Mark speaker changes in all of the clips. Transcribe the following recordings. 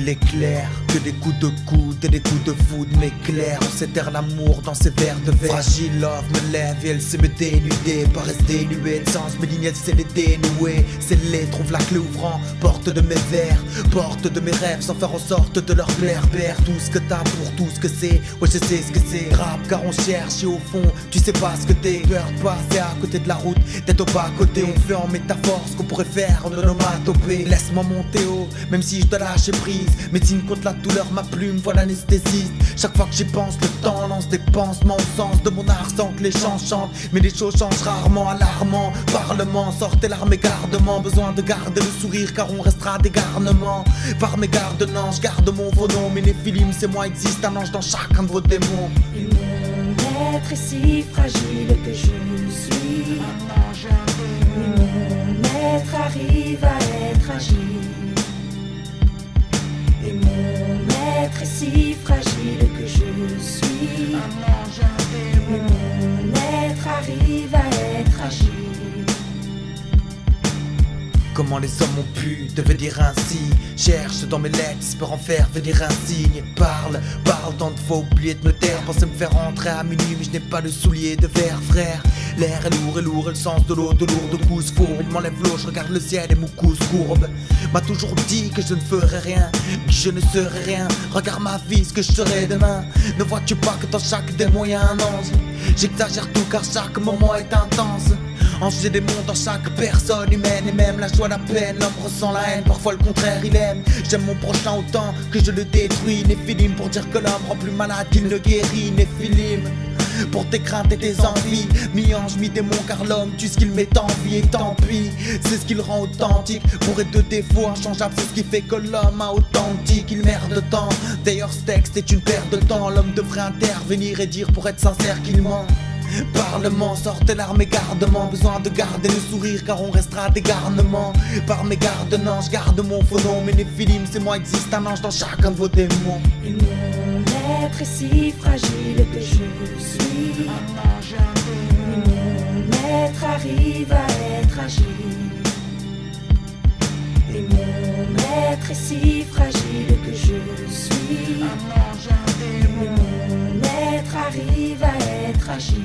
Speaker 1: Il est clair que des coups de coude et des coups de foudre m'éclairent. On s'éterre l'amour dans ses verres de verre. Fragile love me lève et elle sait me dénuder. Pas rester nuée de sens, mes lignettes c'est les dénouer. C'est les trouve la clé ouvrant, porte de mes vers, porte de mes rêves sans faire en sorte de leur plaire. Père tout ce que t'as pour tout ce que c'est. Ouais je sais ce que c'est, rap car on cherche et au fond tu sais pas ce que t'es. Peur de passer à côté de la route, d'être au bas côté. On fait en métaphore ce qu'on pourrait faire en onomatopée. Laisse-moi monter haut, même si je dois lâcher prise. Médecine contre la douleur, ma plume voit l'anesthésiste. Chaque fois que j'y pense, le temps lance des pansements au sens de mon art sans que les chants chantent. Mais les choses changent rarement, alarmant. Parlement, sortez l'arme et gardement. Besoin de garder le sourire car on restera des garnements. Par mes gardenants, je garde mon faux nom. Mais les films, c'est moi, existe un ange dans chacun de vos démons.
Speaker 2: Et mon être est si fragile que je suis. Mais mon être arrive à être agile. Et mon être est si fragile que je suis. Mais mon être arrive à être agile.
Speaker 1: Comment les hommes ont pu devenir ainsi? Cherche dans mes lettres, espère en faire venir un signe. Parle tant de fois oublié de me taire. Pensais me faire rentrer à minuit mais je n'ai pas de souliers de verre frère. L'air est lourd et le sens de l'eau, de lourdes couches fourbes. Il m'enlève l'eau, je regarde le ciel et mon cou se courbe. M'a toujours dit que je ne ferais rien, que je ne serais rien. Regarde ma vie, ce que je serai demain. Ne vois-tu pas que dans chaque démon y a un ange? J'exagère tout car chaque moment est intense. J'ai des mondes dans chaque personne humaine. Et même la joie, la peine, l'homme ressent la haine. Parfois le contraire il aime. J'aime mon prochain autant que je le détruis. Néphilim pour dire que l'homme rend plus malade qu'il ne guérit. Néphilim pour tes craintes et tes envies. Mi-ange, mi-démon car l'homme tue ce qu'il met en vie. Et tant pis, c'est ce qui le rend authentique. Pour être de défaut inchangeable, c'est ce qui fait que l'homme a authentique. Il merde tant, d'ailleurs ce texte est une perte de temps. L'homme devrait intervenir et dire pour être sincère qu'il ment. Parlement, sortez l'arme et gardement. Besoin de garder le sourire car on restera des garnements. Par mes gardenants, je garde mon faux nom. Mais les films, c'est moi, existe un ange dans chacun de vos démons.
Speaker 2: Et mon être est si fragile que je suis. Mais mon être arrive à être agile. Et mon être est si fragile que je suis. Mais mon être arrive à être agile.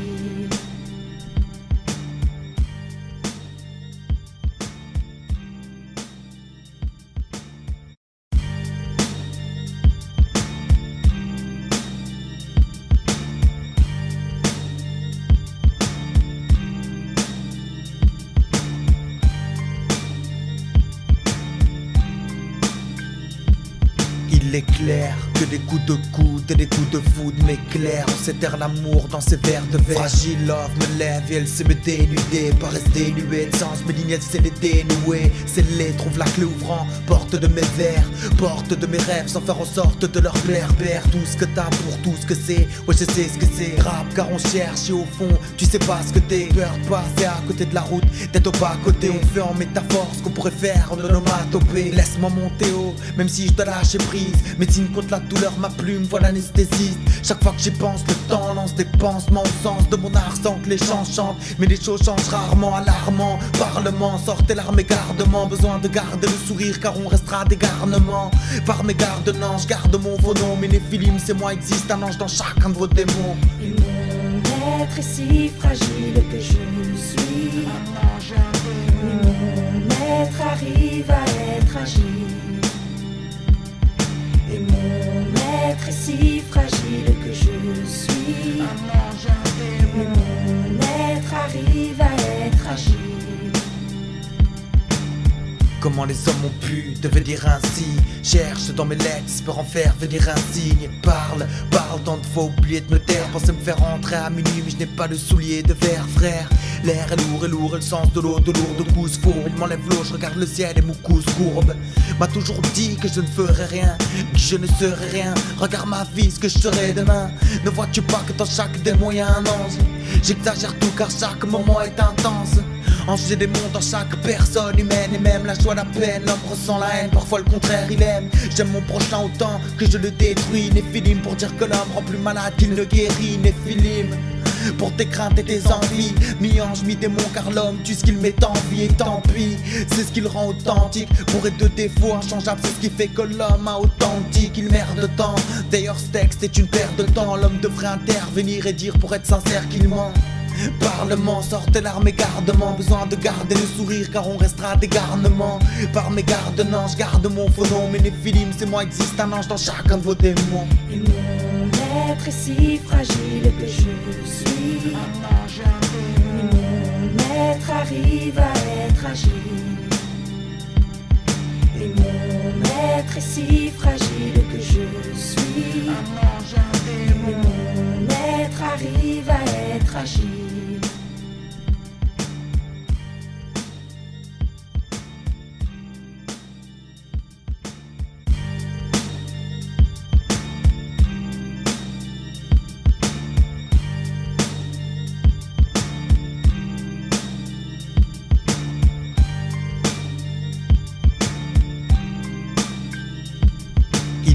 Speaker 1: Il est clair que des coups de coude et des coups de foudre m'éclairent. On s'éterre l'amour dans ses verres de verre. Fragile love me lève et elle sait me dénuder. Pas rester nuée de sens, mes lignettes c'est les dénouer. C'est les trouve la clé ouvrant, porte de mes vers, porte de mes rêves sans faire en sorte de leur plaire. Père tout ce que t'as pour tout ce que c'est. Ouais je sais ce que c'est, rap car on cherche et au fond tu sais pas ce que t'es. Peur de passer à côté de la route, d'être au bas côté. On fait en métaphore ce qu'on pourrait faire en onomatopée. Laisse-moi monter haut, même si je dois lâcher prise. Médecine contre la douleur, ma plume voit l'anesthésiste. Chaque fois que j'y pense, le temps lance des pansements au sens de mon art sans que les chants chantent. Mais les choses changent rarement, alarmant. Parlement, sortez l'arme et gardement. Besoin de garder le sourire car on restera des garnements. Par mes gardenants, je garde mon faux nom. Mais les films, c'est moi, existe un ange dans chacun de vos démons.
Speaker 2: Et mon être est si fragile que je suis. Mais mon être arrive à être agile. Et mon être est si fragile que je suis. Mais mon être arrive à être agile.
Speaker 1: Comment les hommes ont pu devenir ainsi? Cherche dans mes lettres, espère en faire venir un signe. Parle tant de fois oublié de me taire. Pensais me faire rentrer à minuit mais je n'ai pas de souliers de verre frère. L'air est lourd et le sens de l'eau, de lourdes couches fourbes. Il m'enlève l'eau, je regarde le ciel et mon cou se courbe. M'a toujours dit que je ne ferais rien, que je ne serais rien. Regarde ma vie, ce que je serai demain. Ne vois-tu pas que dans chaque démon y a un ange? J'exagère tout car chaque moment est intense. J'ai des mondes dans chaque personne humaine. Et même la joie, la peine, l'homme ressent la haine. Parfois le contraire il aime. J'aime mon prochain autant que je le détruis. Néphilim pour dire que l'homme rend plus malade qu'il ne guérit. Néphilim pour tes craintes et tes envies. Mi-ange, mi-démon, car l'homme tue ce qu'il met en vie. Et tant pis, c'est ce qui le rend authentique. Bourré de défauts inchangeables, c'est ce qui fait que l'homme a authentique. Il merde tant, d'ailleurs ce texte est une perte de temps. L'homme devrait intervenir et dire pour être sincère qu'il ment. Parlement, sortez l'arme et gardement. Besoin de garder le sourire car on restera des garnements. Par mes gardes-nanges, garde mon faux nom. Mais les films, c'est moi, existe un ange dans chacun de vos démons.
Speaker 2: Et mon être est si fragile que je suis un ange, un démon. Et mon être arrive à être agile. Et mon être est si fragile que je suis un ange, un démon. Et mon être arrive à être agile.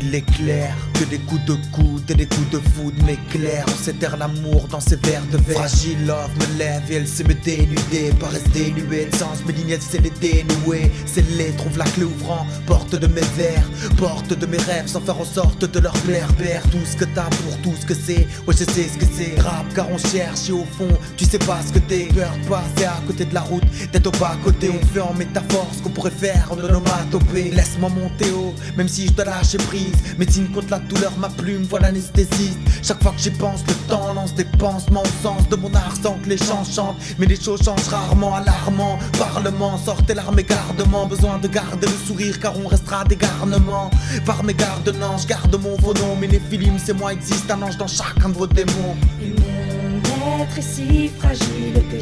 Speaker 1: Il est clair que des coups de coude et des coups de foudre m'éclairent. On s'éterre l'amour dans ses verres de verre. Fragile love me lève et elle sait me dénuder. Paraisse dénuée de sens, mes lignes elle sait les dénouer. C'est les trouve la clé ouvrant, porte de mes vers, porte de mes rêves sans faire en sorte de leur plaire. Père tout ce que t'as pour tout ce que c'est. Ouais je sais ce que c'est. Rap car on cherche et au fond tu sais pas ce que t'es. Peur de passer à côté de la route, d'être au bas côté. On fait en métaphore ce qu'on pourrait faire en onomatopée. Laisse-moi monter haut, même si je dois lâcher prise. Médecine contre la douleur, ma plume, voilà l'anesthésiste. Chaque fois que j'y pense, le temps lance des pansements au sens de mon art sans que les chants chantent. Mais les choses changent rarement, alarmant. Parlement, sortez l'arme et gardement. Besoin de garder le sourire car on restera des garnements. Par mes gardes-nanges, garde mon faux nom. Mais les films, c'est moi, existe un ange dans chacun de vos démons.
Speaker 2: Et mon être est si fragile que